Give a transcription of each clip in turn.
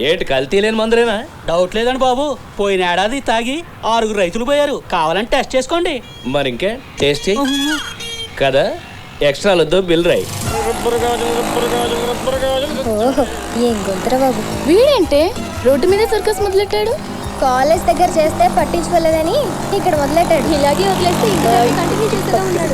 ఏంటి కల్తీ లేని మందులేనా? డౌట్ లేదండి బాబు, పోయిన ఏడాది తాగి 6 రైతులు పోయారు. కావాలని టెస్ట్ చేసుకోండి. మరి ఇంకే టేస్ట్ చెయ్యి కదా. ఎక్స్ట్రా వద్దు, బిల్ రాయి. ఓహో, ఏం గొంతురా బాబు. వీడేంటే రోడ్డు మీద సర్కస్ మొదలెట్టాడు? కాలేజ్ దగ్గర చేస్తే పట్టించుకోలేదని ఇక్కడ మొదలెట్టాడు. ఇలాగే వదిలేస్తే ఇంకా కంటిన్యూ చేస్తూనే ఉన్నాడు.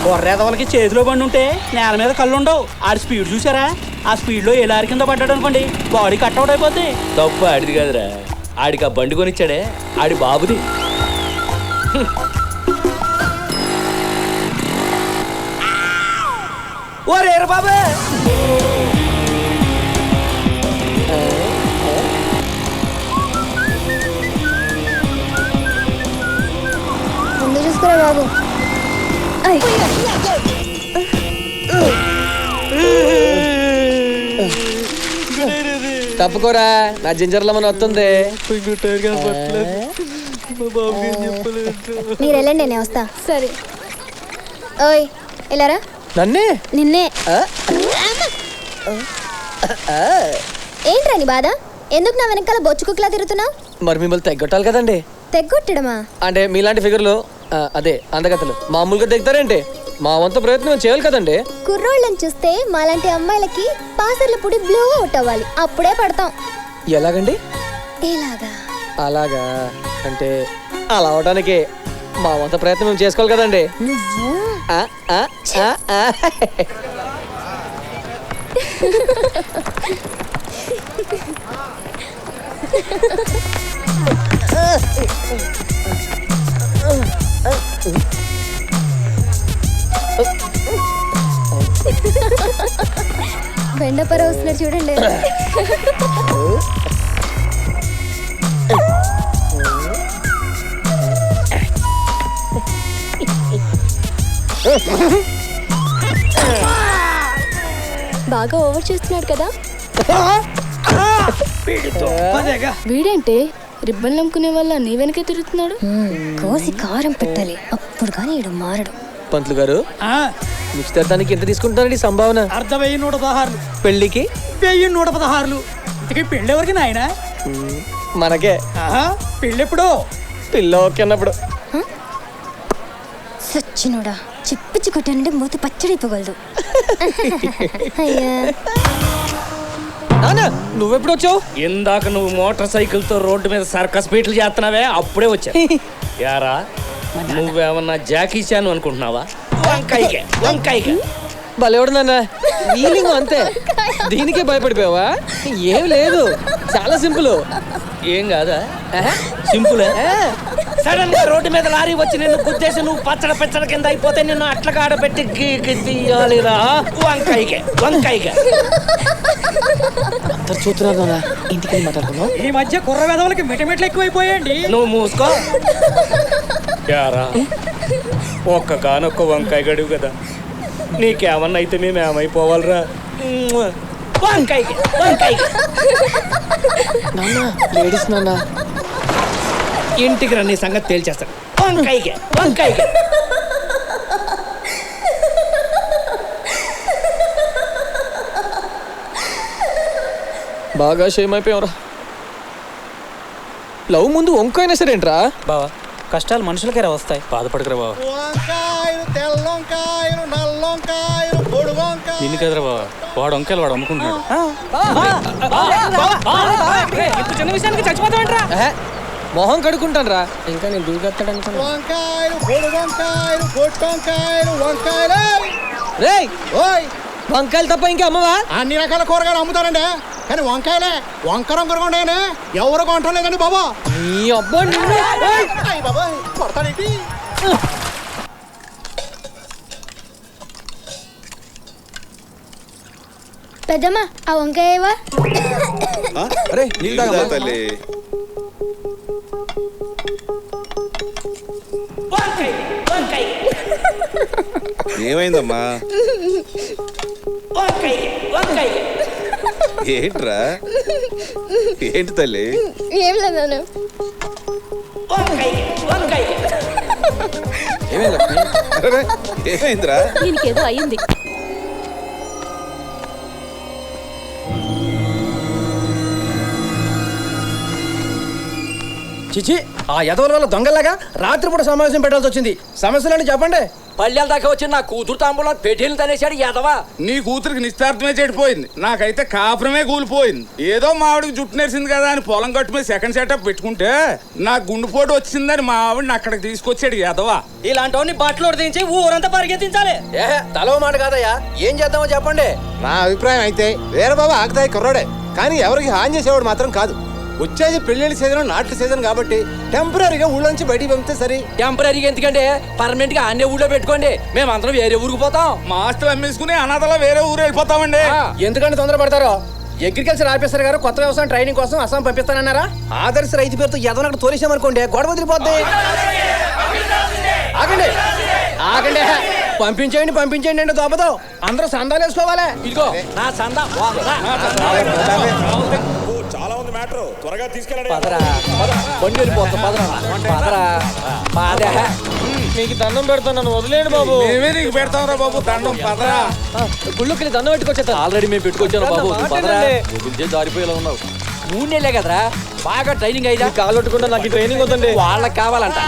కొర్రేదవలకి చేతిలో బండి ఉంటే నేల మీద కళ్ళు ఉండవు. ఆడి స్పీడ్ చూసారా? ఆ స్పీడ్లో ఏ లారీ కింద పడ్డాడు అనుకోండి, బాడీ కట్అవుట్ అయిపోద్ది. తప్పు ఆడిది కాదురా, ఆడికి ఆ బండి కొనిచ్చాడే ఆడి బాబుది. ఓ రేరు బాబే, ముందు చూసుకురా బాబు. తప్పుకోరా, నా జింజర్లో మన వస్తుంది. మీరు వెళ్ళండి, నేను వస్తా. సరే. ఓయ్ వెళ్ళారా? నన్నే నిన్నే. ఏంట్రా నీ బాధ? ఎందుకు నా వెనకాల బొచ్చు కుక్కలా తిరుగుతున్నావు? మరి మిమ్మల్ని తెగ్గొట్టాలి కదండి. తెగ్గొట్టడమా? అంటే మీలాంటి ఫిగర్లు, అదే అందగతలు మామూలుగా దిగుతారేంటి? మా వంత ప్రయత్నం చేయాలి కదండి. కుర్రోళ్ళని చూస్తే మాలాంటి అమ్మాయిలకి పాసర్ల పొడి బ్లో అవుట్ అవ్వాలి, అప్పుడే పడతాం. ఎలాగండి? ఎలాగా? అలాగా అంటే అలా అవడానికి మా వంత ప్రయత్నం మేము చేసుకోవాలి కదండి. నువ్వు బెండపర వస్తున్నాడు చూడండి. బాగా ఓవర్ చేస్తున్నాడు కదా. వీడేంటే రిబ్బన్ నమ్ముకునే వల్ల నీ వెనకే తిరుగుతున్నాడు. కోసి కారం పెట్టాలి, అప్పుడు కానీ ఈడు మారడు. పంతులు గారు, నిశ్చితార్థానికి ఎంత తీసుకుంటారండి సంభావన? 1,116. పెళ్లికి 1,116. ఇంతకీ పెళ్ళి ఎవరికి నాయన? మనకే. పెళ్ళెప్పుడు? పిల్ల ఓకే అన్నప్పుడు. సచ్చినోడా, చిప్పిచ్చి కొట్టానంటే మూత పచ్చడైపోగలదు. అయ్యా నువ్వెప్పుడు వచ్చావు? ఇందాక నువ్వు మోటార్ సైకిల్ తో రోడ్డు మీద సర్కస్ బీట్లు చేస్తున్నావే, అప్పుడే వచ్చా. యారా, నువ్వేమన్నా జాకీ చాన్ అనుకుంటున్నావా? వంకాయకే వంకాయకే. భలేవాడు నాన్న, ఫీలింగ్ అంతే. దీనికే భయపడిపోయావా? ఏం లేదు, చాలా సింపుల్. ఏం కాదా? సింపుల్. సడన్ గా రోడ్డు మీద లారీ వచ్చి నిన్ను గుద్దేసి నువ్వు పచ్చడ పెచ్చడ కింద అయిపోతే నిన్ను అట్లగా ఆడబెట్టి తీయాలిరా. వంకాయకే వంకాయకే. చూస్తున్నా, ఇంటికి మాట్లాడుకున్నావు. ఈ మధ్య కుర్ర వెదవులకి మిటమిట్లు ఎక్కువైపోయాయండి. నువ్వు మూసుకో. యారా, ఒక్కగానొక్క వంకాయ గడువు కదా, నీకేమన్నా అయితే మేమేమైపోవాలరా? వంకాయకి వంకాయకి. లేడీస్ నాన్న, ఇంటికి రా, నీ సంగతి తేల్చేస్తాడు. వంకాయకి వంకాయకి. బాగా షేమ్ అయిపోయావురా. లవ్ ముందు వంకాయనా సరేంట్రా బావా, కష్టాలు మనుషులకే రా వస్తాయి, బాధపడకరా బావా. వంకాయలు, తెల్ల వంకాయలు, నల్ల వంకాయలు, పొడి వంకాయలు. నిన్ను కదరా బావా, వాడు వంకాయలు వాడు అమ్ముకుంటున్నాడు. చిన్న విషయానికి చచ్చిపోతామంటరా. మొహం కడుక్కుంటాను రా, ఇంకా నేను దూకెత్తాడు అనుకున్నా. వంకాయలు, పొడి వంకాయలు, పొట్టు వంకాయలు, వంకాయలు. రేయ్, ఓయ్, వంకాయలు తప్ప ఇంకా అమ్మవా? అన్ని రకాల కూరగాయలు అమ్ముతారండి, కానీ వంకాయలే వంకర వంకరగా ఉన్నాయని ఎవరు కొంటాం లేదండి బాబా. నీ అబ్బా నిన్ను. అయ్య బాబాయ్, కొడతాడేంటి? పెద్దమ్మా, ఆ వంకాయవా? అరే నీళ్ళు తల్లి. ఏమైందమ్మా? ఏంట్రా, ఏంటి తల్లి? ఏం లేదు. ఏమైందిరా? దీనికేదో అయ్యింది. చిచి ఆ యదవుల వల్ల దొంగలాగా రాత్రిపూట సమావేశం పెట్టాల్సి వచ్చింది. సమస్యలండి చెప్పండి. పల్లెల దాకా వచ్చి నా కూతురు తాంబూలం పెట్టేలు తనేశాడు ఎదవా. నీ కూతురికి నిశ్చార్థమే చెడిపోయింది, నాకైతే కాపురమే కూలిపోయింది. ఏదో మావిడికి జుట్టు నేర్చింది కదా అని పొలం గట్టు మీద సెకండ్ సెటప్ పెట్టుకుంటే నాకు గుండెపోటు వచ్చిందని మా ఆవిడని అక్కడికి తీసుకొచ్చాడు ఎదవా. ఇలాంటి బట్టలు దించి ఊరంతా పరిగెత్తించాలి. తలవ మాట కాదయ్యా, ఏం చేద్దామో చెప్పండి. నా అభిప్రాయం అయితే వీరబాబు ఆకతాయి కుర్రాడే, కానీ ఎవరికి హాని చేసేవాడు మాత్రం కాదు. వచ్చేది పెళ్లిళ్ళ సీజన్, నాట్ల సీజన్ కాబట్టి టెంపరీగా ఊళ్ళోంచి బయటికి పంపితే సరే. టెంపరీగా ఎందుకంటే పర్మనెంట్ గా అన్ని ఊళ్ళో పెట్టుకోండి, మేమందరం వేరే ఊరికి పోతాం. మా ఆస్తులు అమ్మేసుకుని అనాథలా వేరే ఊరు వెళ్ళిపోతామండి. ఎందుకంటే తొందరపడతారో? అగ్రికల్చర్ ఆఫీసర్ గారు కొత్త వ్యవసాయం ట్రైనింగ్ కోసం అస్సాం పంపిస్తానన్నారా? ఆదర్శ రైతు పేరుతో ఎదన అక్కడ తోలేసామనుకోండి, గొడవ వదిలిపోద్ది. ఆగండి ఆగండి, పంపించేయండి అంటే దోపదో అందరూ సందాలు వేసుకోవాలి. ఇదిగో నా సందా చాలా ఉంది మ్యాటర్, త్వరగా తీసుకెళ్ళండి. పదరా బండి వెళ్ళిపోతాం. పదరా పాదే. మీకు దండం పెడతాను, నన్ను వదిలేండి బాబు. మేమే నీకు పెడతాంరా బాబు దండం. పదరా గుళ్ళుకి దండం పెట్టుకొచ్చేస్తా. ఆల్రెడీ మేము పెట్టుకొచ్చాను బాబు. పదరా వదిలితే జారిపోయేలా ఉన్నావు. 3 నెలలే కదరా, బాగా ట్రైనింగ్ అయ్యా. కాలొట్టుకుంటా, నాకు ట్రైనింగ్ వద్దండి. వాళ్ళకి కావాలంట.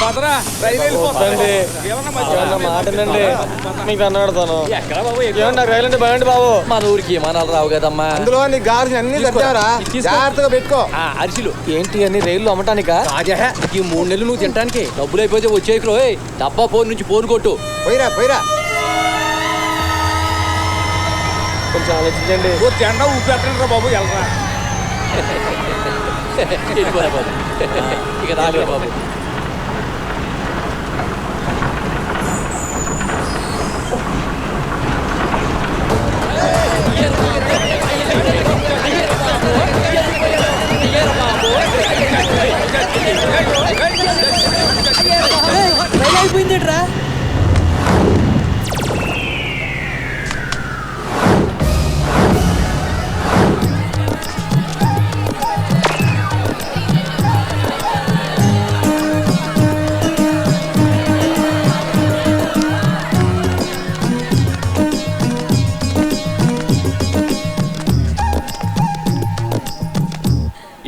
పదరా రైలు వెళ్ళిపోతుంది. మాటనండి, మీకు దండం పెడతాను. ఎక్కడ బాబు? నాకు రైలు అంటే భయండి బాబు. మన ఊరికి విమానాలు రావు కదమ్మా. అందులో నీ గారు అన్ని తగ్గారా, జాగ్రత్తగా పెట్టుకో. అరిసిలు ఏంటి అన్ని రైళ్ళు అమ్మటానికా? ఈ 3 నెలలు నువ్వు తినడానికి డబ్బులు అయిపోతే వచ్చేయకు. డబ్బా ఫోన్ నుంచి ఫోన్ కొట్టు. పోయిరా కొంచెం ఆలోచించండి. ఓ జెండా ఊపెట్టండి రా బాబు, వెళ్ళరా. వెళ్ళిపోరా బాబు, ఇక రాలే బాబు. అయిపోయిందిట్రా.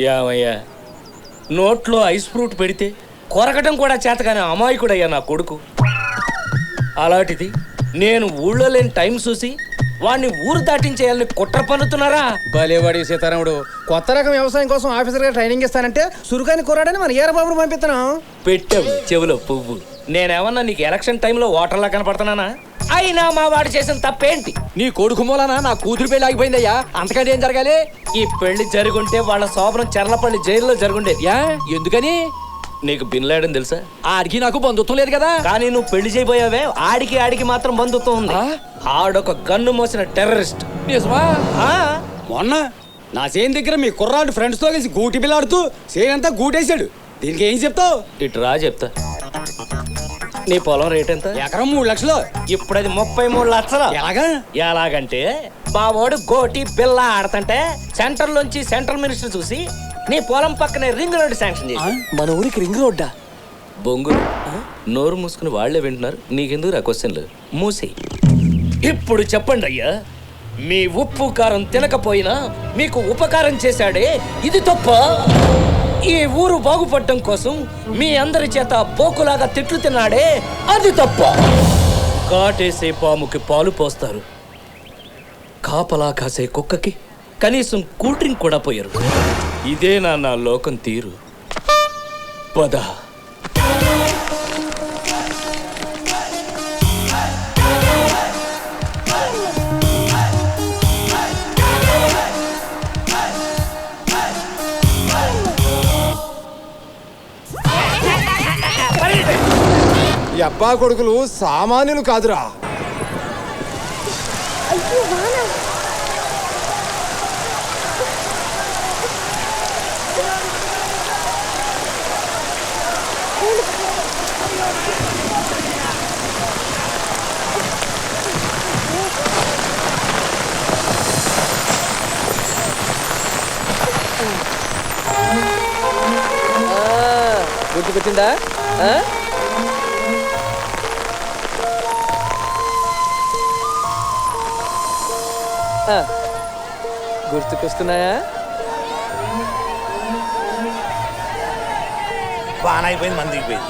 యావయ్యా, నోట్లో ఐస్ ఫ్రూట్ పెడితే కొరకటం కూడా చేతగానే అమాయకుడయ్యా నా కొడుకు. అలాంటిది నేను ఊళ్ళో లేని టైం చూసి వాడిని ఊరు దాటించేయాలని కుట్ర పన్నుతున్నారా? భలేవాడి సీతారాముడు. కొత్త రకం వ్యవసాయం కోసం ఆఫీసర్ గారు ట్రైనింగ్ ఇస్తానంటే సురుకాని కుర్రాడని మన ఏరబాబును పంపిస్తున్నాం. పెట్టావు చెవులో పువ్వు. నేనేమన్నా నీకు ఎలక్షన్ టైంలో ఓటర్లా కనపడుతున్నానా? అయినా మా వాడు చేసిన తప్పేంటి? నీ కొడుకు మూలన నా కూతురు పెళ్లి ఆగిపోయిందయ్యా. అంతకంటే ఏం జరగాలి? ఈ పెళ్లి జరుగుంటే వాళ్ళ శోభనం చెర్లపల్లి జైల్లో జరుగుండేది. ఎందుకని? నీకు బిన్ లాడెన్ తెలుసా? ఆడికి నాకు బంధుత్వం లేదు కదా. కానీ నువ్వు పెళ్లి చేయబోయావే, ఆడికి మాత్రం బంధుత్వం ఉంది. ఆడొక గన్ను మోసిన టెర్రరిస్ట్. నిజమా? మొన్న నా చేను దగ్గర మీ కుర్రాడు ఫ్రెండ్స్ తో కలిసి గూటి బిల్లాడుతూ చేనంతా గూటేశాడు. దీనికి ఏం చెప్తావు? ఇటు రా చెప్తా. నీ పొలం రేట్ ఎంత? ఎకరం 3 లక్షలు. ఇప్పుడు అది 33 లక్షలు. ఎలాగా? ఎలాగంటే బావోడు గోటి బిల్ల ఆడతంటే సెంటర్ లోంచి సెంట్రల్ మినిస్టర్ చూసి నీ పొలం పక్కనే రింగ్ రోడ్ శాంక్షన్ చేసి. మన ఊరికి రింగ్ రోడ్డా? బొంగులు నోరు మూసుకుని వాళ్లే వింటున్నారు. నీకెందుకు రా క్వశ్చన్లు? మూసి. ఇప్పుడు చెప్పండి అయ్యా, మీ ఉప్పు కారం తినకపోయినా మీకు ఉపకారం చేశాడే, ఇది తప్ప? ఈ ఊరు బాగుపడటం కోసం మీ అందరి చేత పోకులాగా తిట్లు తిన్నాడే, అది తప్ప? కాటేసే పాముకి పాలు పోస్తారు, కాపలా కాసే కుక్కకి కనీసం కూల్ డ్రింక్ కూడా పోయారు. ఇదేనా నా లోకం తీరు? పద. ఈ అబ్బా కొడుకులు సామాన్యులు కాదురా. గుర్తుకొస్తున్నాయా? బాగా అయిపోయింది, మంది దిగిపోయింది.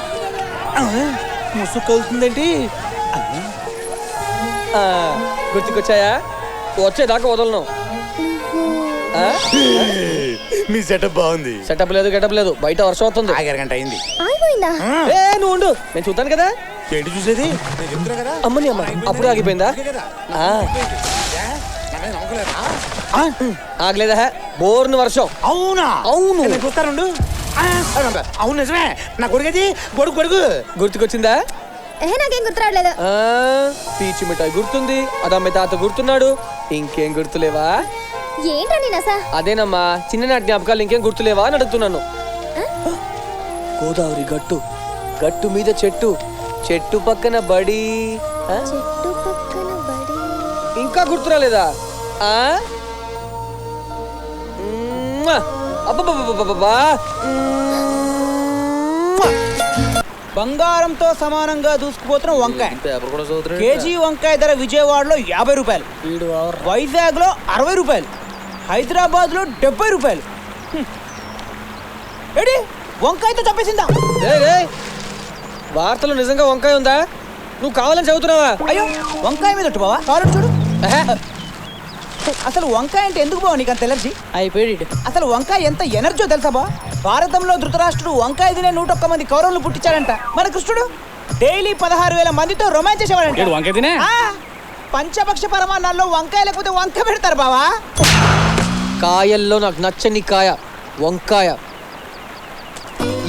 ముసుగు కలుతుందేంటి? గుర్తుకొచ్చాయా? వచ్చేదాకా వదలను. మీ సెటప్ బాగుంది. సెటప్ లేదు, గెటప్ లేదు. బయట వర్షం అవుతుంది. 5 గంట అయింది. ఆగిపోయిందా? నువ్వు ఉండు, నేను చూద్దాను కదా. ఏంటి చూసేది? నేను చెప్తున్నా కదా. అమ్మని అమ్మ, అప్పుడు ఆగిపోయిందా? ఆగలేదా? బోర్ను వర్షం. అవునా? అవును. నేను చూస్తానుండు. అవును నిజమే. నా కొడుకది గొడుగు. గుర్తుకొచ్చిందా? నాకేం గుర్తు రావట్లేదు. పీచు మిఠాయి గుర్తుంది, అదమ్మ తాత గుర్తున్నాడు. ఇంకేం గుర్తులేవా? ఏంటా నేను అసలు? అదేనమ్మా, చిన్ననాటి జ్ఞాపకాలు ఇంకేం గుర్తులేవా అని అడుగుతున్నాను. గోదావరి గట్టు, గట్టు మీద చెట్టు, చెట్టు పక్కన బడి. చెట్టు పక్కన బడి. ఇంకా గుర్తురాలేదా? అబ్బబ్బబ్బబ్బబ్బా. బంగారంతో సమానంగా దూసుకుపోతున్న వంకాయ. పేపర్ కూడా చదువుతున్నాడు. కేజీ వంకాయ ధర విజయవాడలో 50 రూపాయలు, వైజాగ్ లో 60 రూపాయలు, హైదరాబాద్ లో 70 రూపాయలు. ఏడి వంకాయతో చంపేసిందా? వార్తలు నిజంగా వంకాయ ఉందా? నువ్వు కావాలని చదువుతున్నావా? అయ్యో, వంకాయ మీద బావా కారు చూడు. అసలు వంకాయ అంటే ఎందుకు బావ నీకు అంత ఎలర్జీ? అయిపోయాడు. అసలు వంకాయ ఎంత ఎనర్జీ తెలుసా బా? భారతంలో ధృతరాష్ట్రుడు వంకాయ తినే 101 మంది కౌరవులు పుట్టించాడంట. మన కృష్ణుడు డైలీ 16,000 మందితో రొమాన్స్ చేసేవాడంట. వంకాయ తినే పంచపక్ష పరమాన్నాల్లో వంకాయ లేకపోతే వంక పెడతారు బావా. కాయల్లో నాకు నచ్చని కాయ వంకాయ.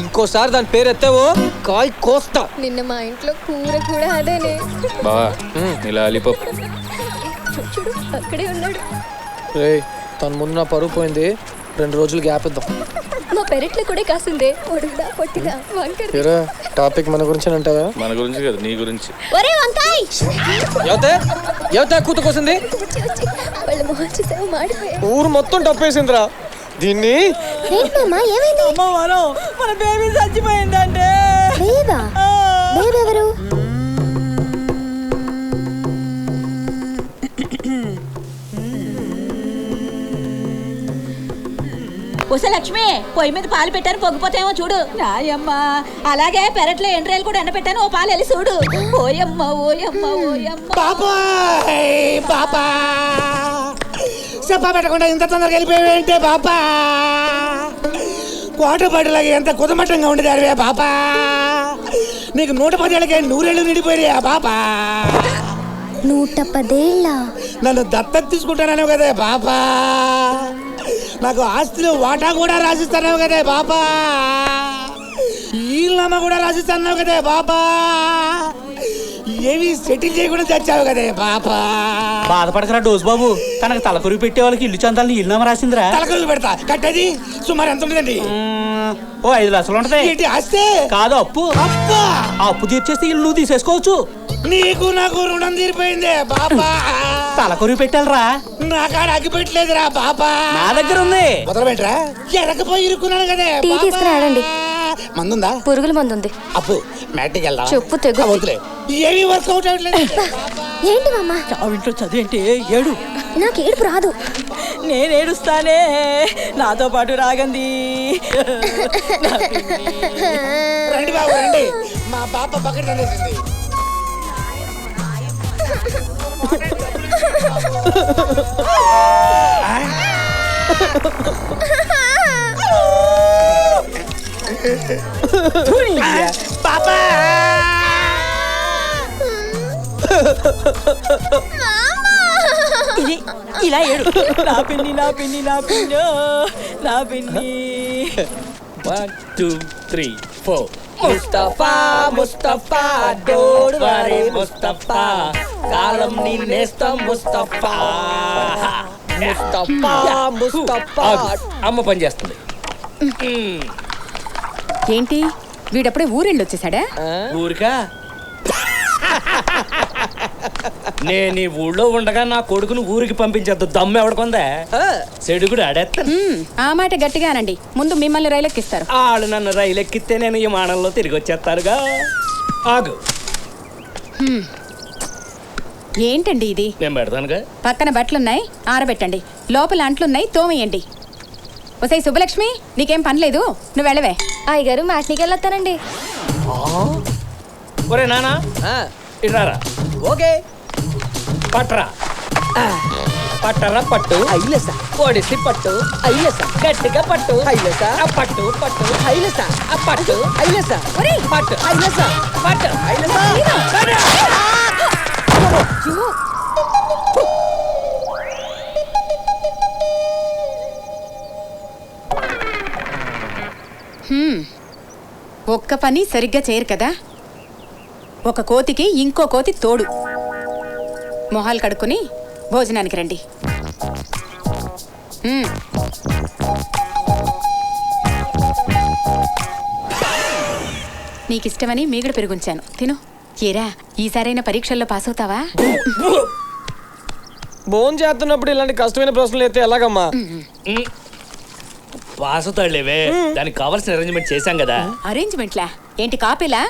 ఇంకోసారి దాని పేరు ఎత్తావో కాయ కోస్తా. నిన్న మా ఇంట్లో కూర కూడా అదేనే. చూడు అక్కడే ఉన్నాడు. తన ముందు నా పరువు పోయింది. 2 రోజులు గ్యాప్ ఇద్దాం. మా పెరట్లో కూడా కాసిందే పొడుగుదా పొట్టిదా వంకాయ. టాపిక్ మన గురించి అంటావా? మన గురించి కదా, నీ గురించి. ఒరే వంకాయ్, ఎవతే కూత కోసింది? వాళ్ళ మొహం చూసావు మాడిపోయా. ఊరు మొత్తం టప్పేసిందిరా దీన్ని. ఏంటమ్మా ఏమైంది? మన బేబీ చచ్చిపోయిందంటే. బేబా? బేబీ ఎవరు? ఉస లక్ష్మి, పొయ్యి మీద పాలు పెట్టాను, పొగ్గిపోతేమో చూడు. నాయమ్మా, అలాగే పెరట్లో ఎండ్రాయిలు కూడా ఎండపెట్టాను, ఓ పాలు వెళ్ళి చూడు. ఓయమ్మ ఓయమ్మ ఓయమ్మ. బాబా చెప్పా పెట్టకుండా ఇంత తొందరగా వెళ్ళిపోయావేంటే బాబా? కోటపాటిలాగా ఎంత కుదమట్టంగా ఉండేది అడివే బాబా. నీకు 110 ఏళ్ళకే 100 ఏళ్ళు నిండిపోయా బాబా. 110 ఏళ్ళ? నన్ను దత్తత తీసుకుంటానో కదే బాబా. నాకు ఆస్తిలో వాటా కూడా రాసిస్తాను కదే బాబా. ఈళ్ళమ్మ కూడా రాసిస్తాను కదే బాబా. ఏవి సెటిల్ చేయకుండా చచ్చావు కదే బాబా. బాధపడకరా డోస్ బాబు, తనకు తలకొరుగు పెట్టే వాళ్ళకి ఇల్లు చందాలని ఇల్లు రాసిందిరా. తలకొరుగు పెడతా. కట్టేది సుమారు ఎంత ఉంటుందండి? ఓ 5 లక్షలు ఉంటది. ఏంటి ఆస్తే? కాదు అప్పు. అప్పా? అప్పు తీర్చేస్తే ఇల్లు నువ్వు తీసేసుకోవచ్చు. నీకు నాకు రుణం తీరిపోయిందే బాబా. తలకొరుగు పెట్టాలరా. నా కాడ అగ్గి పెట్టలేదురా బాబా. నా దగ్గర ఉంది. వదలబెట్టరా? ఎరకపోయి ఇరుక్కున్నాను కదే. టీ తీసుకురాడండి. మందుందా? పురుగుల మందు ఉంది. అప్పు మ్యాట్కి వెళ్దా? చెప్పు తెగు. వదిలే. ఏమీ వర్కౌట్ అవ్వట్లేదు. ఏంటి మామ? ఇంట్లో చదివేంటి? ఏడు. నాకు ఏడుపు రాదు. నేను ఏడుస్తానే, నాతో పాటు రాగంది. రండి బాబు రండి. మా పాప బకెట్ అనేసింది. పాపా ఇలా ఏడు. నా పిన్ని నా పిన్ని నా పిన్నో నా పిన్ని. 1 2 3 4 ముస్తఫా ముస్తఫా డోంట్ వరీ ముస్తఫా, కాలం నిన్నేస్తాం ముస్తఫా. ముస్తఫా ముస్తఫా. అమ్మ పని చేస్తుంది. ఏంటి వీడప్పుడే ఊరెళ్ళి వచ్చేసాడా? ఊరికా? నేను ఈ ఊళ్ళో ఉండగా నా కొడుకును ఊరికి పంపించద్దు. దమ్ము ఎవడకొందా? చెడుగుడు ఆడేస్తాను. ఆ మాట గట్టిగానండి, ముందు మిమ్మల్ని రైలెక్కిస్తారు. వాళ్ళు నన్ను రైలు ఎక్కితే నేను విమానంలో తిరిగి వచ్చేస్తారుగా. ఆగు. ఏంటండి ఇది? నేను పెడతానుగా. పక్కన బట్టలున్నాయి, ఆరబెట్టండి. లోపల అంట్లున్నాయి, తోమేయండి. ఒసై శుభలక్ష్మి, నీకేం పనిలేదు, నువ్వు వెళ్ళవే. అయ్యగారు మ్యాట్నీకి వెళ్ళొస్తానండి. ఒరే నానా ఇట్రారా. ఓకే పట్రా. పట్టరా పట్టు. ఐలస పొడిసి పట్టు. ఐలస గట్టిగా పట్టు. ఐలస పట్టు పట్టు. ఐలస పట్టు. ఐలస పట్టు. ఐలస పట్టు. ఐలస ఒక్క పని సరిగ్గా చేయరు కదా. ఒక కోతికి ఇంకో కోతి తోడు. మొహాలు కడుక్కొని భోజనానికి రండి. నీకిష్టమని మీగడ పెరుగుంచాను, తిను. ఏరా, ఈసారైనా పరీక్షల్లో పాస్ అవుతావా? భోజనం చేస్తున్నప్పుడు ఇలాంటి కష్టమైన ప్రశ్నలు అయితే ఎలాగమ్మా? పాస్ అవుతాడులేవే, దానికి కావాల్సిన అరేంజ్మెంట్ చేశాం కదా. అరేంజ్మెంట్లా? ఏంటి కాపీలా?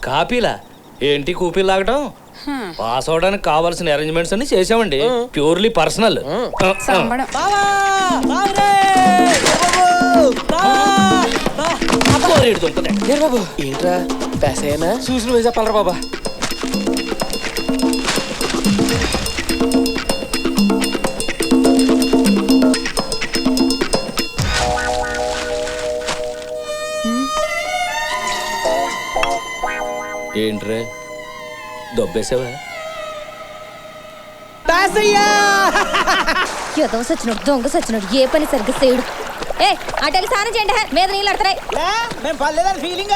కాపీలా ఏంటి? కూపీలు లాగటం. పాస్ అవడానికి కావాల్సిన అరేంజ్మెంట్స్ అన్ని చేసామండి. Purely personal. సంబడం. ఏంట్రా పేసైనా చూసిన వేసా పలరా బాబా. ఏంట్రే దొబ్బేసావా? ఏదో సచ్చినట్టు దొంగ సచ్చినట్టు ఏ పని సరిగ్గా చేయడు. ఏ అటెళ్ళి స్నానం చేయండి, మీద నీళ్ళు అడతాయి. మేము పర్లేదని ఫీలింగ్.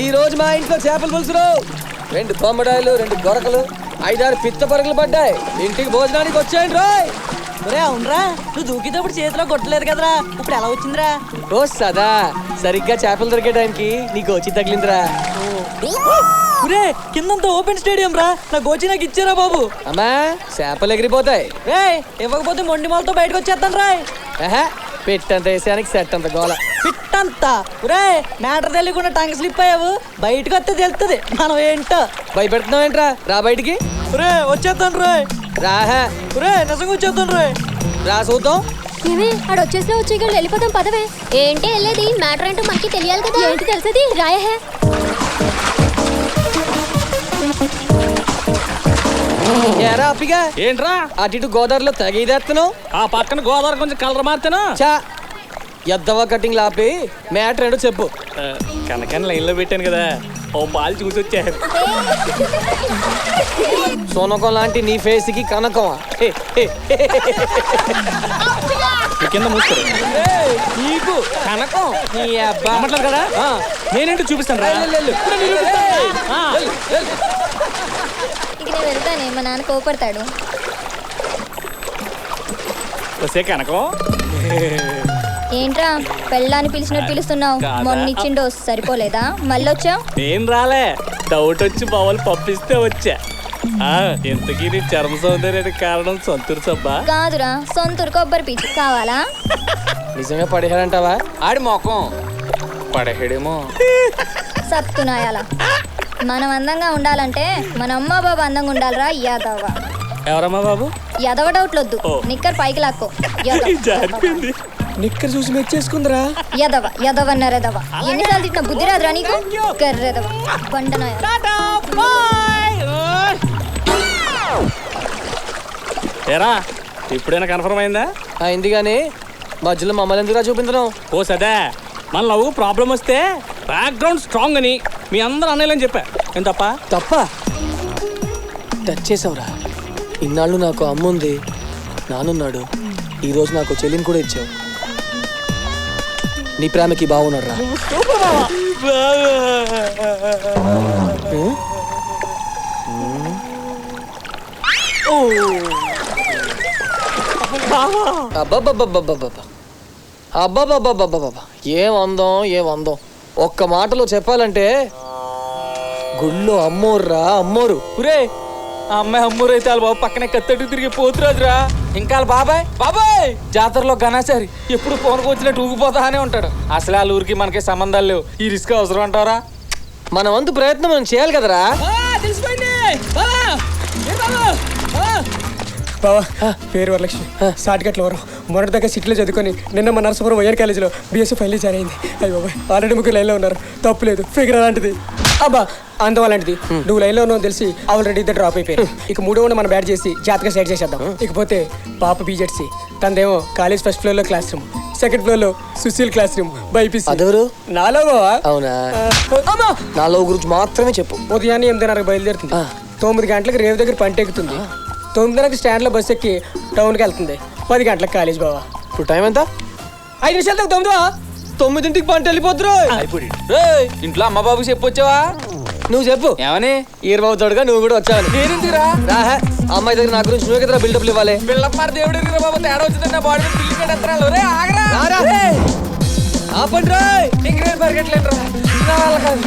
ఈ రోజు మా ఇంట్లో చేపల పులుసులు, 2 బొమ్మడాయిలు, 2 గొరకలు, 5-6 పిత్త పరుగులు పడ్డాయి. ఇంటికి భోజనానికి వచ్చేయండి రోయ్. అవునరా, నువ్వు దూకితేప్పుడు చేతిలో కొట్టలేదు కదరా, ఇప్పుడు ఎలా వచ్చిందిరా? ఓ సదా, సరిగ్గా చేపలు దొరికే టైంకి నీ గోచి తగిలిందిరా. కిందంతా ఓపెన్ స్టేడియం రా, నా గోచి నాకు ఇచ్చారా బాబు. అమ్మా చేపలు ఎగిరిపోతాయి. ఇవ్వకపోతే మొండి మాలతో బయటకు వచ్చేస్తాను రా. పెట్టంత వేసానికి సెట్ అంత గోల. పిట్టంతా మ్యాటర్ తెలియకుండా టంగ్ స్లిప్ అయ్యావు, బయటకు వస్తే తెలుస్తుంది మనం ఏంటో. భయపెడుతున్నావు ఏంట్రా, రా బయటికి. వచ్చేస్తాను రా. రాహా నిజంగా వచ్చేస్తాను రా. రా చూద్దాం. ఏమే ఆడు వచ్చేసినా వచ్చేయగలడు, వెళ్ళిపోతాం పదవే. ఏంటి వెళ్ళేది? మ్యాటర్ ఏంటో మనకి తెలియాలి కదా. ఏంటి తెలిసేది? రాయహే. ఏరా అప్పిగా, ఏంట్రా అటు ఇటు గోదావరిలో తెగేదేస్తున్నావు? ఆ పక్కన గోదావరి కొంచెం కలర్ మార్తేనా? చా ఎద్దవా కటింగ్ లాపి మ్యాటర్ ఏంటో చెప్పు. కనకని లైన్ లో పెట్టాను కదా, ఓ పాలు చూసి వచ్చారు. సోనకం లాంటి నీ ఫేస్ కి కనకం కింద మూస్తారు. నీకు కనకం నీ అబ్బా కదా. నేనేంటో చూపిస్తాను రా. ఇక నేను వెళ్తానే, మా నాన్న కోపడతాడు. వస్తే కనకం ఏంట్రా పెళ్ళాన్ని పిలిచినట్టు పిలుస్తున్నావు? మొన్న ఇచ్చిండో సరిపోలేదా? మళ్ళీ వచ్చావు? నేను రాలే, డౌట్ వచ్చి బావలు పంపిస్తే వచ్చా. ఇంతకీ నీ చర్మ సౌందర్యానికి కారణం సొంతూరు సబ్బా? కాదురా, సొంతూరు కొబ్బరి పీచు. కావాలా? నిజంగా పడేయాలంటావా? ఆడి మొఖం పడేయడేమో. సత్తునాయాల. మనం అందంగా ఉండాలంటే మన అమ్మ బాబు అందంగా ఉండాలిరా. యాదవ. ఎవరమ్మా బాబు? యాదవ డౌట్లొద్దు, నిక్కర్ పైకి లాక్కో. జారిపోయింది. నిక్కర్ చూసి మెచ్చేసుకుందిరా. యదవ యదవన్నరెదవ. ఎన్నిసార్లు తిట్టిన బుద్ధి రాదురా నీకు? కర్రెదవ బండనాయ. ఏరా ఇప్పుడైనా కన్ఫర్మ్ అయిందా? అయింది కానీ మధ్యలో మమ్మల్ని ఎందుకురా చూపించడం? ఓ సదా, మన లవ్ ప్రాబ్లం వస్తే బ్యాక్గ్రౌండ్ స్ట్రాంగ్ అని మీ అందరూ అన్నయ్యని చెప్పా. ఏం తప్ప? తప్ప టచ్ చేసావురా. ఇన్నాళ్ళు నాకు అమ్మ ఉంది, నానున్నాడు, ఈరోజు నాకు చెల్లిని కూడా ఇచ్చావు. నీ ప్రేమకి బాగున్నాడు రా. అబ్బాబ్బాబ్బాబ్బాబ్బా, ఏం అందం, ఏం అందం. ఒక్క మాటలో చెప్పాలంటే గుళ్ళో అమ్మోర్రా అమ్మోరు. ఒరే, ఆ అమ్మాయి అమ్మూరు అయితే వాళ్ళ బాబు పక్కనే కత్తట్టు తిరిగి పోతురాజురా. ఇంకా వాళ్ళ బాబాయ్ బాబాయ్ జాతరలో ఘనాచారి ఎప్పుడు ఫోన్కి వచ్చినట్టు ఊగిపోతానే ఉంటాడు. అసలు వాళ్ళ ఊరికి మనకి సంబంధాలు లేవు. ఈ రిస్క్ అవసరం అంటారా? మన వంతు ప్రయత్నం మనం చేయాలి కదరా. బావా పేరు వరలక్ష్మి, షార్ట్కట్లో వరం. మొన్నటి దాకా సిటీలో చదువుకొని నిన్న మా నరసాపురం వైఆర్ కాలేజీలో బీఎస్సీ ఫైనల్ జాయిన్ అయింది. అయ్యి బాబాయ్ ఆల్రెడీ ముగ్గురు లైన్లో ఉన్నారు. తప్పులేదు, ఫిగర్ అలాంటిది. అబ్బా అందం అలాంటిది. నువ్వు లైన్లో ఉన్నావు తెలిసి ఆల్రెడీ ఇద్దరు డ్రాప్ అయిపోయారు. ఇక మూడో ఉన్న మనం బ్యాట్ చేసి జాతక సెట్ చేసేద్దాం. ఇకపోతే పాప బీజెడ్సీ, తనదేమో కాలేజ్ ఫస్ట్ ఫ్లోర్లో క్లాస్ రూమ్, సెకండ్ ఫ్లోర్లో సుశీల్ క్లాస్ రూమ్, బైపీసీ. అదెవరు? నాలో బావా. అవునా? నాలో గురించి మాత్రమే చెప్పు. ఉదయాన్నే 8:30 బయలుదేరుతుంది. 9 గంటలకు రేవు దగ్గర పంటెక్కుతుంది. 9:30 స్టాండ్లో బస్సు ఎక్కి టౌన్కి వెళ్తుంది. 10 గంటలకు కాలేజ్ బావా. ఇప్పుడు టైం ఎంత? 5 నిమిషాలు దాకా 9ంటికి పంట వెళ్ళిపోతురు. ఇంట్లో అమ్మ బాబు చెప్పొచ్చావా? నువ్వు చెప్పు ఏమని. ఈరబాబు తోడుగా నువ్వు కూడా వచ్చావని. నేనేంటిరా అమ్మాయి దగ్గర నా గురించి నువ్వే కదరా బిల్డప్లు ఇవ్వాలి. బిల్డప్ మరి దేవుడు బాబు తేడా వచ్చింది. నా బాడీ బిల్డింగ్ ఎత్తనాలు. రే ఆగరా ఆపండి రా. ఇంగ్రేజ్ పరిగెట్లేదు రా. నా వాళ్ళ కాదు.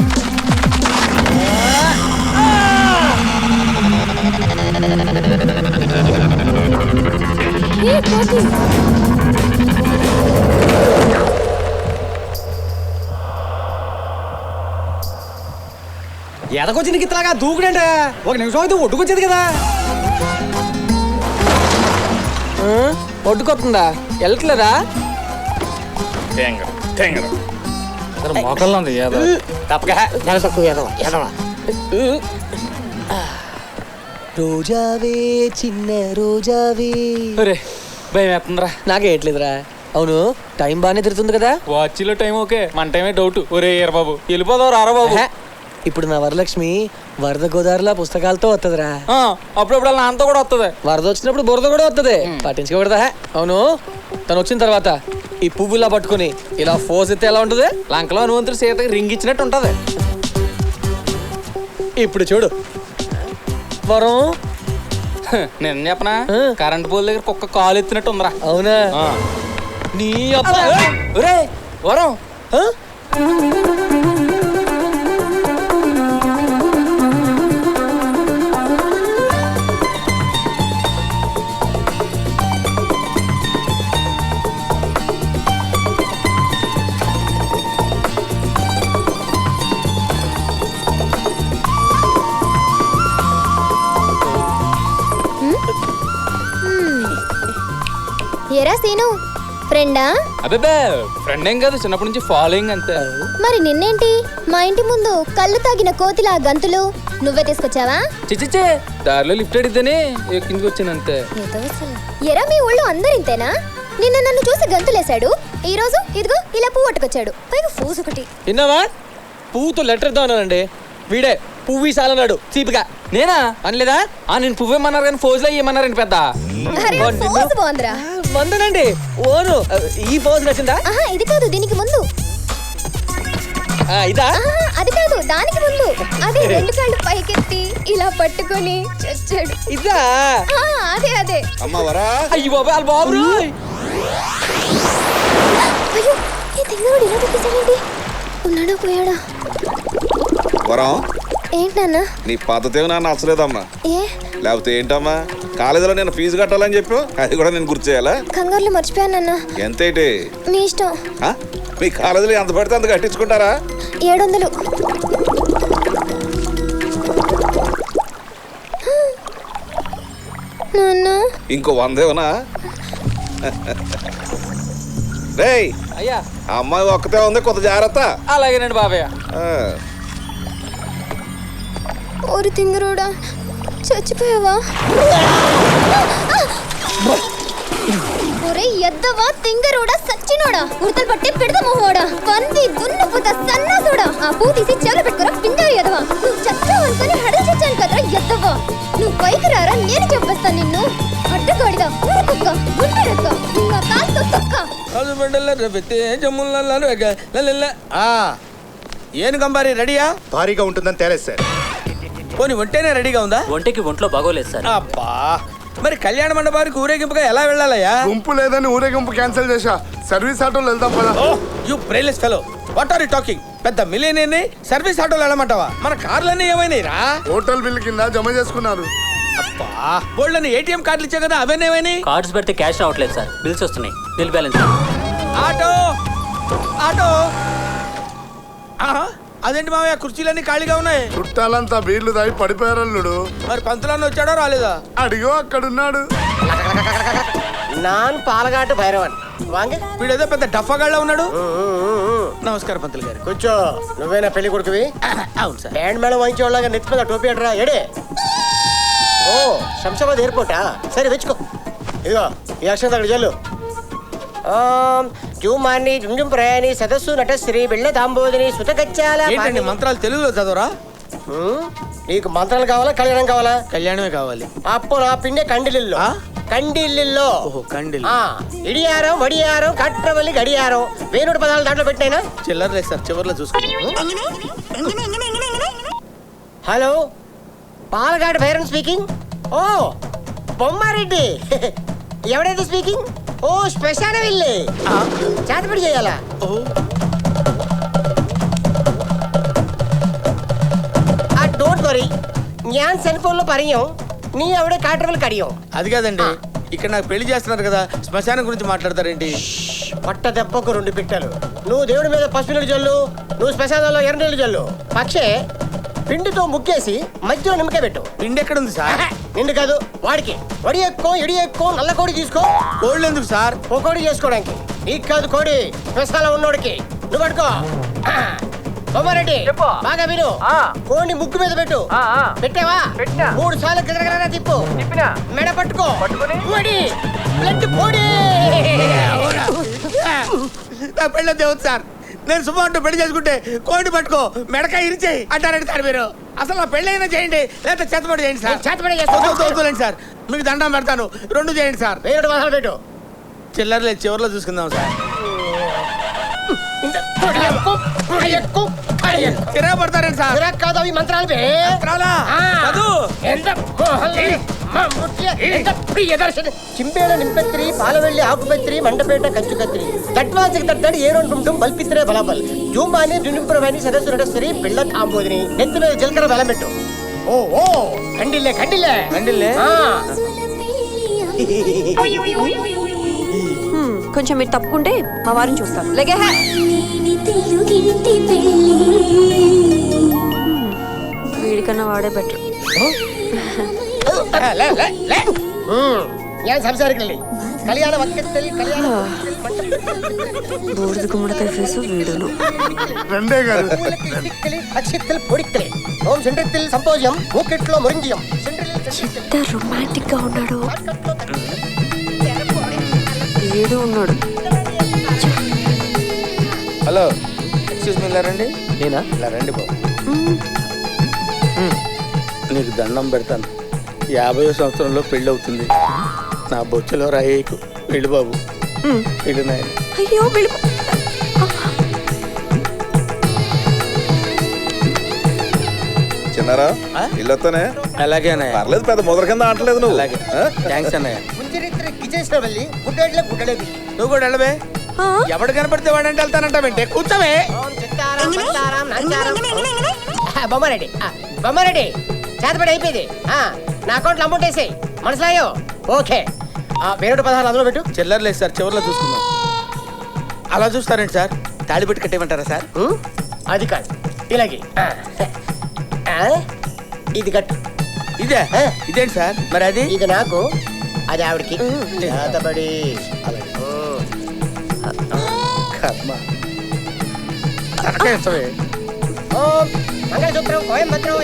ఎదకొచ్చింది గిత్తలాగా దూకుడంటే 1 నిమిషం అయితే ఒడ్డుకొచ్చేది కదా. ఒడ్డుకొస్తుందా? వెళ్ళట్లేదా? మోకల్లో ఉంది రోజావే చిన్న రోజావే. భయం వేస్తుందిరా. నాకేయట్లేదురా. అవును టైం బాగానే తిరుగుతుంది కదా. వాచ్లో టైం ఓకే, మన టైమే డౌట్. ఒరే బాబు వెళ్ళిపోదావు రారా బాబు. ఇప్పుడు నా వరలక్ష్మి వరద గోదావరిలో పుస్తకాలతో వస్తుందిరా. అప్పుడప్పుడు నాన్నతో కూడా వస్తుంది. వరద వచ్చినప్పుడు బురద కూడా వస్తుంది. పట్టించుకోకూడదా? అవును తను వచ్చిన తర్వాత ఈ పువ్వులా పట్టుకుని ఇలా ఫోజ్ ఎత్తే ఎలా ఉంటుంది? లంకలో హనుమంతుడు సీతకి రింగ్ ఇచ్చినట్టు ఉంటది. ఇప్పుడు చూడు వరం. నేను చెప్పనా, కరెంట్ పోల్ దగ్గర కుక్క కాలు ఎత్తినట్టు ఉందిరా. అవునా? నీ ఒరే వరం. ఎరా సీను ఫ్రెండా? అబ్బే ఫ్రెండ్ ఏం కాదు, చిన్నప్పటి నుంచి ఫాలోయింగ్ అంతే. మరి నిన్నేంటి మా ఇంటి ముందు కళ్ళు తాగిన కోతిలా గంతులు నువ్వే తీసుకొచ్చావా? చిచ్చిచ్చే దారిలో లిఫ్ట్ అడిగితేనే కిందికి వచ్చాను అంతే. ఎరా మీ ఊళ్ళో అందరు ఇంతేనా? నిన్న నన్ను చూసి గంతులేశాడు, ఈ రోజు ఇదిగో ఇలా పువ్వు పట్టుకొచ్చాడు. పైగా ఫూజు ఒకటి. విన్నావా? పువ్వుతో లెటర్ ఇద్దామన్నానండి. వీడే పువ్వు ఇసాలన్నాడు చీప్గా. నేనా అనలేదా? నేను పువ్వేమన్నారు కానీ ఫోజులో ఏమన్నారండి పెద్ద. బాగుందిరా. వందనండి. ఓను ఈ ఫోజ్ నచ్చిందా? ఇది కాదు, దీనికి ముందు. ఇదా? అది కాదు, దానికి ముందు. అదే 2 కాళ్ళు పైకెత్తి ఇలా పట్టుకొని చచ్చాడు. ఇదా? అదే అదే. అమ్మవరా. అయ్యి బాబా వాళ్ళ బాబు. అయ్యో ఈ తింగవాడు ఇలా తప్పించాడండి. ఉన్నాడా పోయాడా? వరం ఏంటన్నా? నీ పద్ధతి నాకు నచ్చలేదమ్మా. ఏ లేకపోతే ఏంటమ్మా, కాలేజీలో నేను ఫీజు కట్టాలని చెప్పు, అది కూడా నేను గుర్తు చేయాలా? కంగారులో మర్చిపోయానన్నా. ఎంతేటి? మీ ఇష్టం. మీ కాలేజీలో ఎంత పడితే అంత కట్టించుకుంటారా? 700. ఇంకో 100 ఏమన్నా? రేయ్ అయ్యా ఆ అమ్మాయి ఒక్కతే ఉంది, కొంత జాగ్రత్త. అలాగేనండి బాబయ్య. ఓరి తింగరోడా చచ్చిపోయావా? ఒరే ఎద్దవా తింగరోడా సచ్చినోడా ఉడతలు పట్టే పెడద మొహోడా పంది దున్నపుత సన్నాసుడా. ఆ పూ తీసి చెవులు పెట్టుకురా పిండారు ఎదవా. నువ్వు చచ్చావు అనుకుని హడలు చచ్చాను కదరా ఎద్దవా. నువ్వు పైకి రారా, నేను చెప్పేస్తాను నిన్ను. అడ్డగాడిదా ఊరుకుక్క గుండెరక్క నిన్న కాల్తో తొక్క. ఏనుగంబారి రెడీయా? భారీగా ఉంటుందని తేలేదు సార్. పోనీ ఒంటేనే రెడీగా ఉందా? ఒంటికి ఒంట్లో బాగోలేదు సార్. అబ్బా మరి కళ్యాణ మండపానికి ఊరేగింపుగా ఎలా వెళ్ళాలయ్యా? గుంపు లేదని ఊరేగింపు క్యాన్సిల్ చేశా. సర్వీస్ ఆటోలో వెళ్దాం పదా. You brainless fellow, what are you talking? పెద్ద మిలియనీర్ని సర్వీస్ ఆటోలో వెళ్ళమంటావా? మన కార్లన్నీ ఏమైనాయి రా? హోటల్ బిల్ కింద జమ చేసుకున్నారు. బోల్డ్ ఏటీఎం కార్డులు ఇచ్చా కదా అవన్నీ కార్డ్స్ పెడితే క్యాష్ రావట్లేదు సార్, బిల్స్ వస్తున్నాయి. Bill balance. ఆటో ఆటో అదేంటి మామయ్య కుర్చీలన్నీ ఖాళీగా ఉన్నాయి. చుట్టాలంతా బీర్లు తాగి పడిపోయారల్లుడు. మరి పంతులన్న వచ్చాడో రాలేదా? అడిగో అక్కడున్నాడు. నాన్ పాలగాటు భైరవన్ వాంగ. వీడేదో పెద్ద డఫాగాళ్ళ ఉన్నాడు. నమస్కారం పంతులు గారు. కూర్చో. నువ్వేనా పెళ్లి కొడుకువి? అవును సార్. బ్యాండ్ మేళం వాయించేవాళ్ళగా నెత్తి మీద టోపీ అడ్రా ఏడే. ఓ శంషాబాద్ ఎయిర్పోర్టా? సరే వెచ్చుకో. ఇదిగో ఈ అక్షరం అక్కడ చెల్లు. జూమాని జుంజుం ప్రయాణి సదస్సు నటశ్రీ బిళ్ళ దాంబోదిని సుతగచ్చాల. ఏంటండి మంత్రాలు తెలుగులో చదవరా? నీకు మంత్రాలు కావాలా కళ్యాణం కావాలా? కళ్యాణమే కావాలి. అప్పు నా పిండే కండిలిల్లో. కండిల్లిల్లో కండిల్ ఇడియారం వడియారం కట్రవల్లి గడియారం వేణుడు పదాలు దాంట్లో పెట్టినైనా చిల్లర లేదు సార్, చివర్లో చూసుకోండి. హలో, పాలగాడు భైరన్ స్పీకింగ్. ఓ బొమ్మారెడ్డి ఎవడైతే స్పీకింగ్? ఓ శ్మశాన వెళ్ళి చేతపడి చేయాలా? డోంట్ వరీ, ഞാൻ సెల్ఫోన్లో పరియం, నీ ఎవడే కాటర్వల్ కడియం. అది కాదండి, ఇక్కడ నాకు పెళ్లి చేస్తున్నారు కదా, శ్మశానం గురించి మాట్లాడతారేంటి? పట్ట దెబ్బకు 2 పిట్టలు. నువ్వు దేవుడి మీద పసుపు జల్లు, నువ్వు శ్మశానంలో ఎర్రనీళ్ళు జల్లు. పక్షే పిండితో ముగ్గేసి మధ్యలో నిమ్మకాయ పెట్టు. పిండి ఎక్కడ ఉంది సార్? నిండు కాదు వాడికి. వడి ఎక్కువ ఇడి ఎక్కువ నల్ల కోడి తీసుకో. కోళ్ళు ఎందుకు సార్? ఓ కోడి చేసుకోవడానికి. నీకు కాదు కోడి, శ్మశానం ఉన్నోడికి. నువ్వు పట్టుకో. బొమ్మారెడ్డి బాగా విను. కోడిని ముగ్గు మీద పెట్టు. పెట్టావా? 3 సార్లు గిరగిరా తిప్పు. మెడ పట్టుకో. వడి బ్లడ్ కోడి. నా పెళ్ళ దేవుడు సార్, నేను సుమారు పెళ్లి చేసుకుంటే కోడి పట్టుకో మెడకాయ ఇరిచేయి అంటారండి సార్ మీరు. అసలు నా పెళ్లి అయినా చేయండి, లేకపోతే చేతపడి చేయండి సార్. చేతపడి చేస్తాను సార్, మీకు దండం పెడతాను. 2 చేయండి సార్. 2 వాసాలు పెట్టు. చిల్లర లేదు, చివరిలో చూసుకుందాం సార్. తిరగబడతారండి సార్. కాదు అవి మంత్రాలు. చింపేళ నింపెత్తిరి పాలవెల్లి ఆకుపెత్తిరి మండపేట కంచు కత్తిరి తట్వాసికి తట్టడి ఏరోంటుంటం బల్పిత్రే బలబల్ జూంబాని జునింపురవాణి సదస్సు నటస్సరి పిల్ల తాంబోదిని నెత్తి మీద జీలకర్ర బలం పెట్టు. ఓ ఓ కండిల్లే కండిల్లే కండిల్లే. కొంచెం మీరు తప్పుకుంటే మా వారిని చూస్తాం. లేకే వీడికన్నా వాడే బెటర్. బూడిద గుమ్మడికాయ ఫేసు వీడును. ఎంత రొమాంటిక్ గా ఉన్నాడు. వీడు ఉన్నాడు. హలో, ఎక్స్క్యూజ్ మీ, ఇలా రండి. నేనా? ఇలా రండి బాబు. నీకు దండం పెడతాను, 50వ సంవత్సరంలో పెళ్ళి అవుతుంది. నా బొచ్చులో రాయేకు. వెళ్ళు బాబు, వెళ్ళు నాయన. అయ్యో వెళ్ళు. చిన్నారా ఇల్లొత్తనే? అలాగే పర్లేదు, పెద్ద మొదల కింద ఆటలేదు నువ్వు. అలాగే, థ్యాంక్స్ అన్నయ్య. నువ్వు కూడా వెళ్ళవే. ఎవడు కనపడితే వాడంటే వెళ్తానంటావేంటే? కూర్చోవే. బొమ్మారెడ్డి బొమ్మారెడ్డి చేతపడి అయిపోయింది. నా అకౌంట్లో అమౌంట్ వేసేయి. మనసులాయో ఓకే. 16 అందులో పెట్టు. చిల్లర లేదు సార్, చివరిలో చూసుకుందాం. అలా చూస్తారండి సార్? తాళి పెట్టి కట్టేయమంటారా సార్? అది కాదు, ఇలాగే. ఇది కట్టు. ఇదే? ఇదేంటి సార్ మరి? అది ఇది నాకు, అది ఆవిడకి. చేతబడి మంగళసూత్రం కోయంబత్రం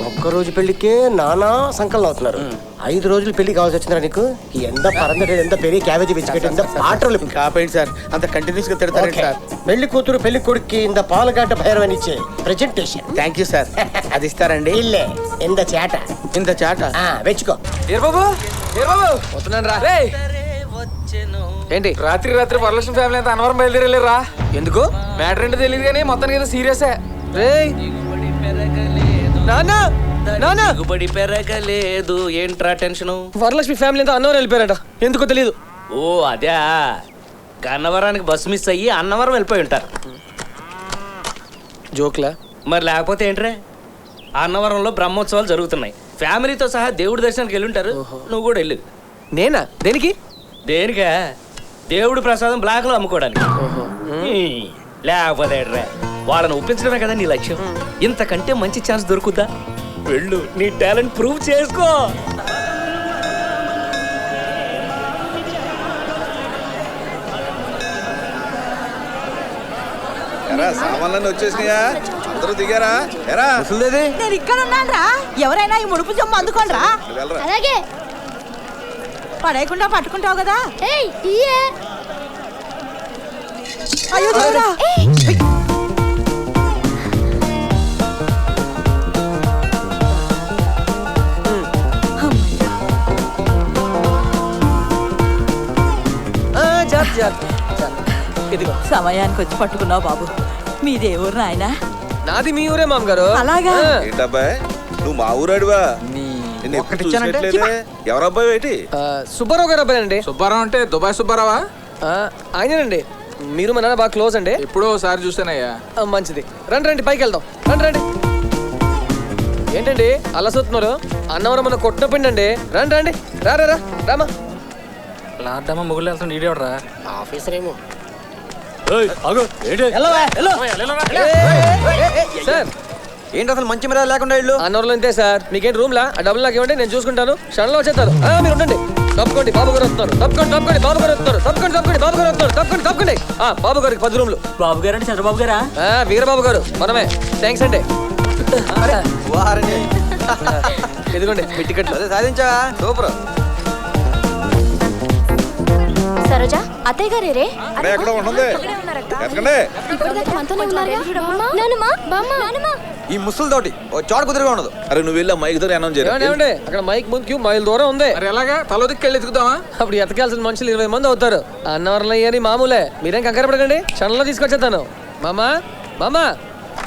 ఒక్కరోజు పెళ్లికే నానా సంకలనం అవుతున్నారు. 5 రోజులు పెళ్లి కావాల్సి వచ్చిందా నీకు? ఎంత పరందట, ఎంత పెరిగి క్యాబేజీ బిస్కెట్, ఎంత పాటలు కాపేయండి సార్. అంత కంటిన్యూస్ గా తిడతారండి సార్. పెళ్లి కూతురు పెళ్లి కొడుక్కి ఇంత పాలగాట భైరవని ఇచ్చే ప్రెజెంటేషన్. Thank you sir. అది ఇస్తారండి? ఇల్లే ఇంత చాట. ఇంత చాట వెచ్చుకో. బాబు వస్తున్నాను రా. ఏంటి రాత్రి వరలక్ష్మి ఫ్యామిలీ అంతా అన్నవరం బయలుదేరలేరా? ఎందుకు? మ్యాటర్ ఏంటో తెలియదు కానీ మొత్తానికి ఏదో సీరియసే. దిగుబడి పెరగలేదు. ఏంట్రా టెన్షన్? వరలక్ష్మి ఫ్యామిలీ అంతా అన్నవరం వెళ్ళిపోయారట, ఎందుకో తెలియదు. ఓ అదే, గన్నవరానికి బస్సు మిస్ అయ్యి అన్నవరం వెళ్ళిపోయి ఉంటారు. జోక్లా? మరి లేకపోతే ఏంట్రే? అన్నవరంలో బ్రహ్మోత్సవాలు జరుగుతున్నాయి. ఫ్యామిలీతో సహా దేవుడి దర్శనానికి వెళ్ళుంటారు. నువ్వు కూడా వెళ్ళు. నేనా? దేనికి? దేనికా? దేవుడి ప్రసాదం బ్లాక్ లో అమ్ముకోవడానికి. లేకపోతే వాళ్ళని ఒప్పించడమే కదా నీ లక్ష్యం. ఇంతకంటే మంచి ఛాన్స్ దొరుకుతా? వెళ్ళు, నీ టాలెంట్ ప్రూవ్ చేసుకో. సామాన్లన్నీ వచ్చేసినాయా? అందరూ దిగారా? ఎరా నేను ఇక్కడ ఉన్నాను రా. ఎవరైనా ఈ ముడుపు జమ్ము అందుకోండి రా. అలాగే పడేయకుండా పట్టుకుంటావు కదా. ఏయ్ ఇయే. అయ్యో దేవుడా. ఇదిగో సమయానికి వచ్చి పట్టుకున్నావు బాబు. మీ దేవురు నాయనా? నాది మీ ఊరే మామగారు. అలాగా? ఏంటబ్బాయి నువ్వు మా ఊరాడివా? ఎవరబ్బాయి ఏంటి? సుబ్బారావు గారు అబ్బాయి అండి. సుబ్బారావు అంటే దుబాయ్ సుబ్బారావా? ఆయనండి. మీరు మన నాన్న బాగా క్లోజ్ అండి. ఎప్పుడో ఒకసారి చూసానయ్యా. మంచిది, రండి రండి పైకి వెళ్దాం. రండి రండి. ఏంటండి అలా చూస్తున్నారు? అన్నవరం మన కొట్టిన పిండి అండి. రండి రండి. రా రా రా రామా. లాడ్డమ్మ ముగ్గులు వెళ్తాను. ఈడేవడరా? ఆఫీసర్ ఏమో. సార్ ఏంటి అసలు మంచి మీద లేకుండా ఇల్లు? అన్నవరంలో అంతే సార్. మీకేంటి రూమ్ లా? ఆ డబ్బులు నాకు ఇవ్వండి, నేను చూసుకుంటాను. క్షణంలో వచ్చేస్తారు. మీరు ఉండండి. తప్పుకోండి, బాబు గారు వస్తున్నారు. తప్పుకోండి తప్పుకోండి, బాబు గారు వస్తున్నారు. తప్పుకోండి తప్పుకోండి, బాబు గారు వస్తున్నారు. తప్పుకోండి తప్పుకోండి. బాబు గారికి 10 రూమ్లు. బాబు గారు అంటే చంద్రబాబు గారా? వీరబాబు గారు మనమే. థ్యాంక్స్ అండి. ఎదుగోండి మీ టికెట్. సాధించా సూపర్. సరోజా అత్తయ్య గారే రే. ఎక్కడ ఉంటుంది? ఈ ముసలితోటి ఓ చోట కుదురుగా ఉండదు. అరే నువ్వు వెళ్ళి మైక్ తో అనౌన్స్ చేయండి. అక్కడ మైక్ ముందుకి మైల్ దూరం ఉంది. మరి ఎలాగా? తలో దిక్కెళ్ళి ఎత్తుకుదామా? అప్పుడు ఎతకాల్సిన మనుషులు 20 మంది అవుతారు. అన్నవరంలో అయ్యని మామూలే. మీరేం కంగారు పడకండి, క్షణంలో తీసుకొచ్చేస్తాను. మామా మామా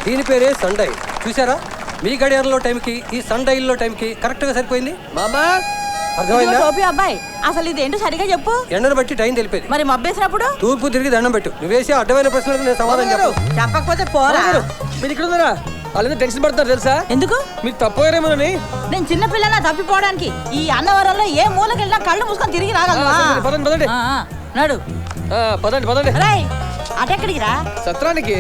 దీని పేరే సండై. చూసారా? మీ గడియారంలో టైంకి ఈ సండైల్లో టైంకి కరెక్ట్ గా సరిపోయింది. మామా టోపీ అబ్బాయి, అసలు ఇదేంటో సరిగా చెప్పు. ఎండను బట్టి టైం తెలిపేది. మరి మబ్బేసినప్పుడు? తూర్పు తిరిగి దండం పెట్టు. నువ్వేసి అడ్డమైన ప్రశ్నలకు నేను సమాధానం చెప్పు. చెప్పకపోతే పోరా. మీరు ఇక్కడ ఉన్నారా? వాళ్ళు టెన్షన్ పడుతున్నారు తెలుసా? ఎందుకు? మీరు తప్పగారేమోనని. నేను చిన్న పిల్లలా తప్పిపోవడానికి ఈ అన్నవరంలో ఏ మూలకెళ్ళినా కళ్ళు మూసుకొని తిరిగి రాగలవా? పదండి పదండి. నడు. పదండి పదండి. అటెక్కడికి రా? సత్రానికి.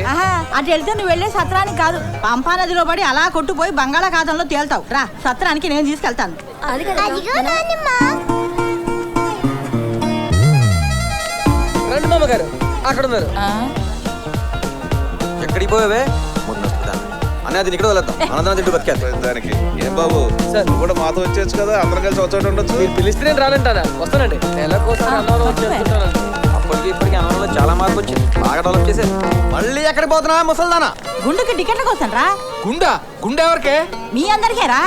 అటు వెళ్తే నువ్వు వెళ్ళే సత్రానికి కాదు, పంపా నదిలో పడి అలా కొట్టుపోయి బంగాళాఖాతంలో తేల్తావు. రా, సత్రానికి నేను తీసుకెళ్తాను. రండి మామగారు, అక్కడ ఉన్నారు. ఎక్కడికి పోయావే? అన్నది ఇక్కడ వెళ్తాం. అన్నదాన్ని తింటూ బతికేస్తాను దానికి. ఏం బాబు నువ్వు కూడా మాతో వచ్చేచ్చు కదా, అందరం కలిసి వచ్చేట ఉండొచ్చు. మీరు పిలిస్తే నేను రానంటానా? వస్తానండి. అప్పటికి ఇప్పటికి అన్నంలో చాలా మార్పు వచ్చింది. బాగా డెవలప్ చేసేది. మళ్ళీ ఎక్కడికి పోతున్నా ముసల్దానా? గుండుకి టికెట్ల కోసం రా. గుండా? గుండె ఎవరికే? మీ అందరికేరా.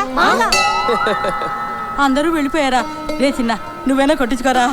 అందరూ వెళ్ళిపోయారా? రే చిన్న, నువ్వేనా కొట్టించుకోరా.